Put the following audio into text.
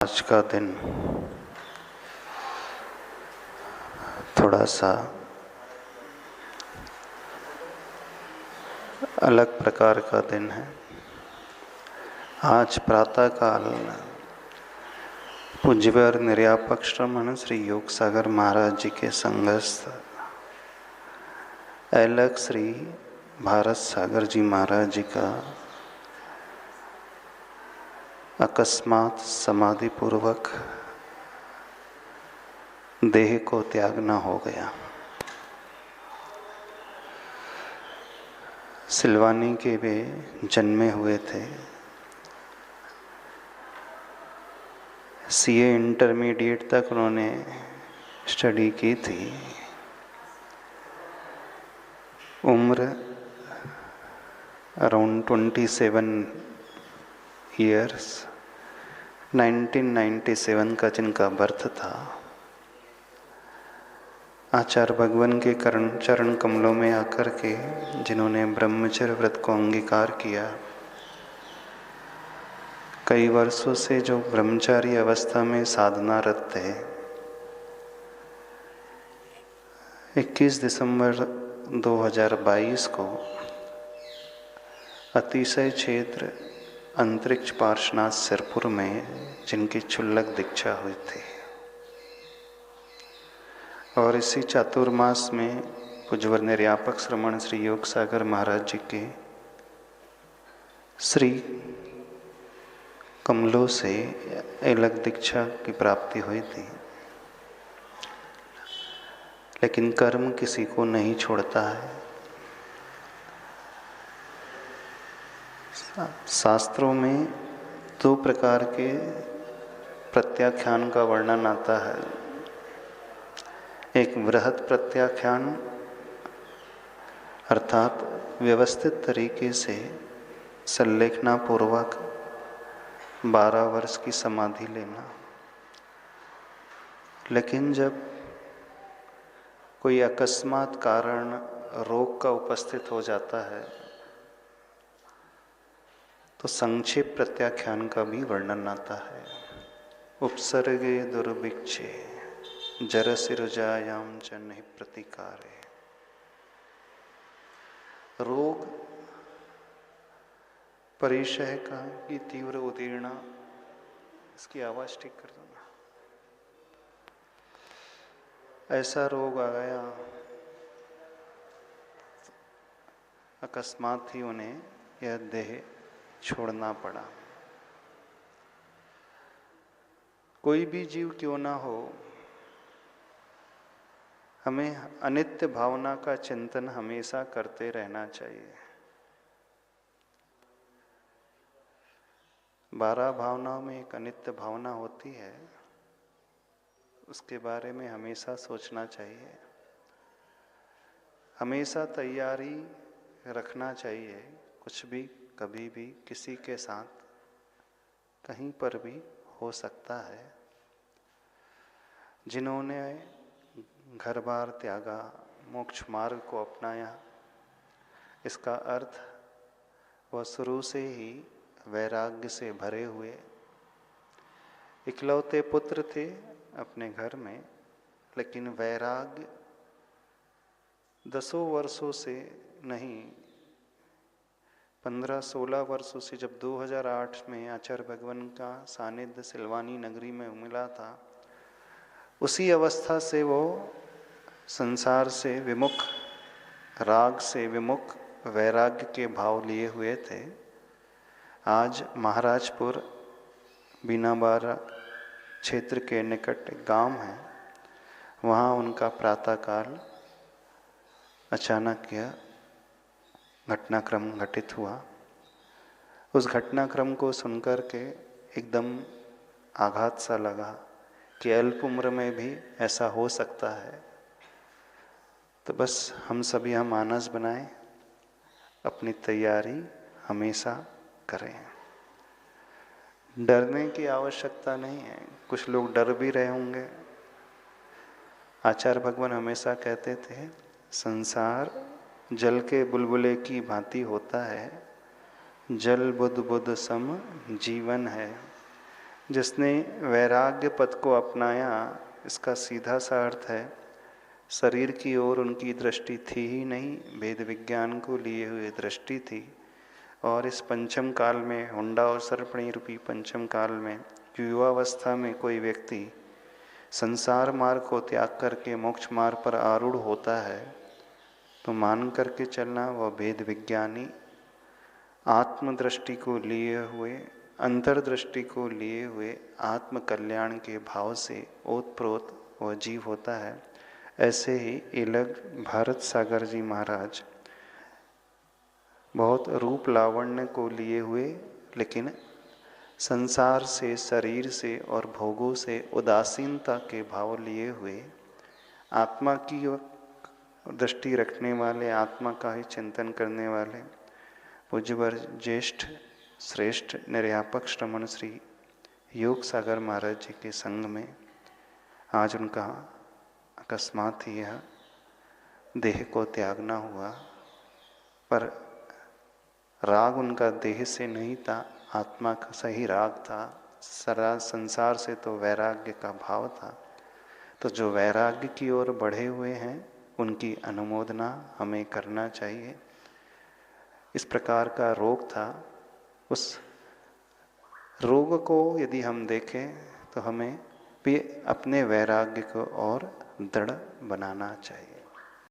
आज का दिन थोड़ा सा अलग प्रकार का दिन है। आज प्रातःकाल पूज्यवर निर्यापक श्रमण श्री योग सागर महाराज जी के संगस्थ अलग श्री भारत सागर जी महाराज जी का अकस्मात समाधि पूर्वक देह को त्यागना हो गया। सिलवानी के वे जन्मे हुए थे। सीए इंटरमीडिएट तक उन्होंने स्टडी की थी। उम्र अराउंड 27 ईयर्स, 1997 का जिनका बर्थ था। आचार्य भगवान के चरण कमलों में आकर के जिन्होंने ब्रह्मचर्य व्रत को अंगीकार किया, कई वर्षों से जो ब्रह्मचारी अवस्था में साधनारत थे, 21 दिसंबर 2022 को अतिशय क्षेत्र अंतरिक्ष पार्श्वनाथ सिरपुर में जिनकी क्षुल्लक दीक्षा हुई थी। और इसी चातुर्मास में पूज्यवर निर्यापक श्रमण श्री योग सागर महाराज जी के श्री कमलों से अलग दीक्षा की प्राप्ति हुई थी। लेकिन कर्म किसी को नहीं छोड़ता है। शास्त्रों में 2 प्रकार के प्रत्याख्यान का वर्णन आता है। एक वृहत प्रत्याख्यान अर्थात व्यवस्थित तरीके से संलेखना पूर्वक 12 वर्ष की समाधि लेना। लेकिन जब कोई अकस्मात कारण रोग का उपस्थित हो जाता है तो संक्षेप प्रत्याख्यान का भी वर्णन आता है। उपसर्गे दुर्भिक्षे जरसिरुजायाम च नहि प्रतिकारे। रोग परिशय का की तीव्र उदीर्णा, इसकी आवाज ठीक कर दो ना। ऐसा रोग आ गया, अकस्मात ही उन्हें यह देह छोड़ना पड़ा। कोई भी जीव क्यों ना हो, हमें अनित्य भावना का चिंतन हमेशा करते रहना चाहिए। 12 भावनाओं में एक अनित्य भावना होती है, उसके बारे में हमेशा सोचना चाहिए। हमेशा तैयारी रखना चाहिए। कुछ भी कभी भी किसी के साथ कहीं पर भी हो सकता है। जिन्होंने घर बार त्यागा, मोक्ष मार्ग को अपनाया, इसका अर्थ वह शुरू से ही वैराग्य से भरे हुए इकलौते पुत्र थे अपने घर में। लेकिन वैराग्य 10 वर्षों से नहीं, 15-16 वर्षों से, जब 2008 में आचार्य भगवान का सानिध्य सिलवानी नगरी में मिला था, उसी अवस्था से वो संसार से विमुख, राग से विमुख वैराग्य के भाव लिए हुए थे। आज महाराजपुर बीनाबारा क्षेत्र के निकट एक गांव है, वहाँ उनका प्रातःकाल अचानक यह घटनाक्रम घटित हुआ। उस घटनाक्रम को सुनकर के एकदम आघात सा लगा कि अल्प उम्र में भी ऐसा हो सकता है। तो बस हम सभी हम मानस बनाएं, अपनी तैयारी हमेशा करें। डरने की आवश्यकता नहीं है। कुछ लोग डर भी रहे होंगे। आचार्य भगवान हमेशा कहते थे, संसार जल के बुलबुले की भांति होता है, जल बुद बुद सम जीवन है, जिसने वैराग्य पथ को अपनाया, इसका सीधा सा अर्थ है शरीर की ओर उनकी दृष्टि थी ही नहीं, वेद विज्ञान को लिए हुए दृष्टि थी। और इस पंचम काल में, हुंडा और सर्पणी रूपी पंचम काल में, युवावस्था में कोई व्यक्ति संसार मार्ग को त्याग करके मोक्ष मार्ग पर आरूढ़ होता है, तो मान करके चलना वह वेद विज्ञानी आत्मदृष्टि को लिए हुए, अंतर्दृष्टि को लिए हुए आत्म कल्याण के भाव से ओतप्रोत वह जीव होता है। ऐसे ही इलग भारत सागर जी महाराज बहुत रूप लावण्य को लिए हुए, लेकिन संसार से, शरीर से और भोगों से उदासीनता के भाव लिए हुए, आत्मा की दृष्टि रखने वाले, आत्मा का ही चिंतन करने वाले पूज्यवर ज्येष्ठ श्रेष्ठ निर्यापक श्रमण श्री योग सागर महाराज जी के संग में आज उनका अकस्मात ही यह देह को त्यागना हुआ। पर राग उनका देह से नहीं था, आत्मा का सही राग था। सारा संसार से तो वैराग्य का भाव था। तो जो वैराग्य की ओर बढ़े हुए हैं उनकी अनुमोदना हमें करना चाहिए। इस प्रकार का रोग था, उस रोग को यदि हम देखें तो हमें भी अपने वैराग्य को और दृढ़ बनाना चाहिए।